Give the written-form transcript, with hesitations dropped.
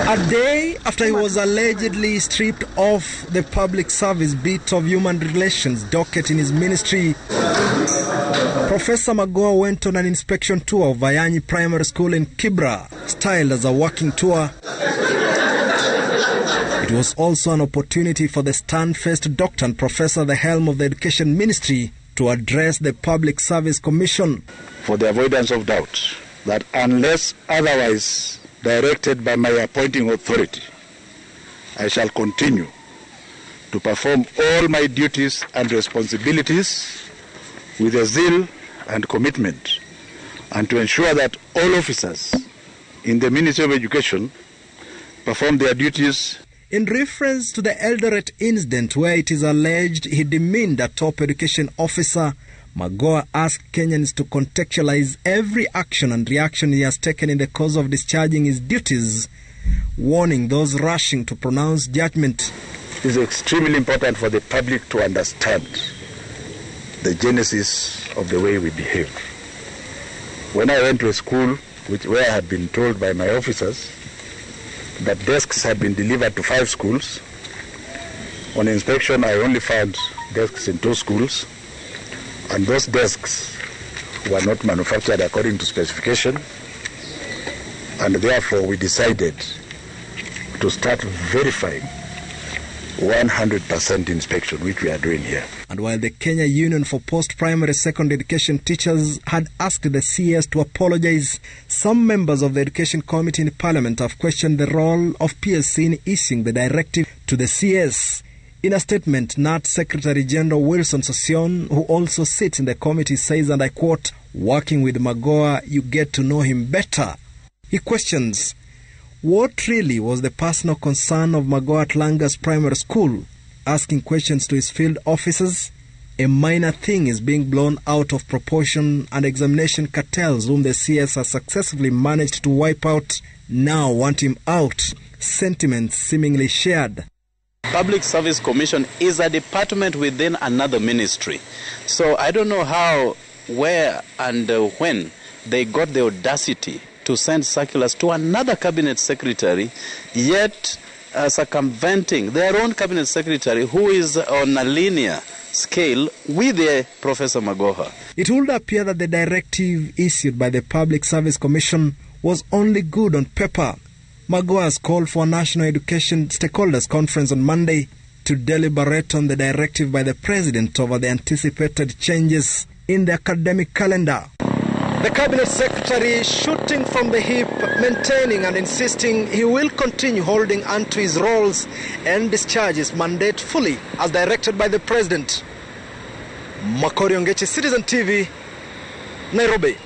A day after he was allegedly stripped off the public service bit of human relations docket in his ministry, Professor Magoha went on an inspection tour of Vayanyi Primary School in Kibra, styled as a working tour. It was also an opportunity for the stern-faced doctor and professor at the helm of the Education Ministry to address the Public Service Commission. For the avoidance of doubt, that unless otherwise directed by my appointing authority, I shall continue to perform all my duties and responsibilities with a zeal and commitment, and to ensure that all officers in the Ministry of Education perform their duties. In reference to the Eldoret incident where it is alleged he demeaned a top education officer, Magoha asked Kenyans to contextualize every action and reaction he has taken in the course of discharging his duties, warning those rushing to pronounce judgment. It is extremely important for the public to understand the genesis of the way we behave. When I went to a school where I had been told by my officers that desks had been delivered to 5 schools, on inspection I only found desks in 2 schools, and those desks were not manufactured according to specification, and therefore we decided to start verifying 100% inspection, which we are doing here. And while the Kenya Union for Post-Primary Secondary Education Teachers had asked the CS to apologize, some members of the Education Committee in Parliament have questioned the role of PSC in issuing the directive to the CS. In a statement, NAT Secretary General Wilson Sossion, who also sits in the committee, says, and I quote, "Working with Magoha, you get to know him better." He questions, what really was the personal concern of Magoha at Langas Primary School? Asking questions to his field officers, a minor thing is being blown out of proportion, and examination cartels whom the CS has successfully managed to wipe out now want him out. Sentiments seemingly shared. Public Service Commission is a department within another ministry. So I don't know how, where, and when they got the audacity to send circulars to another cabinet secretary, yet circumventing their own cabinet secretary who is on a linear scale with Professor Magoha. It would appear that the directive issued by the Public Service Commission was only good on paper. Magoha has called for a National Education Stakeholders Conference on Monday to deliberate on the directive by the President over the anticipated changes in the academic calendar. The Cabinet Secretary shooting from the hip, maintaining and insisting he will continue holding on to his roles and discharge his mandate fully as directed by the President. Makori Ongechi, Citizen TV, Nairobi.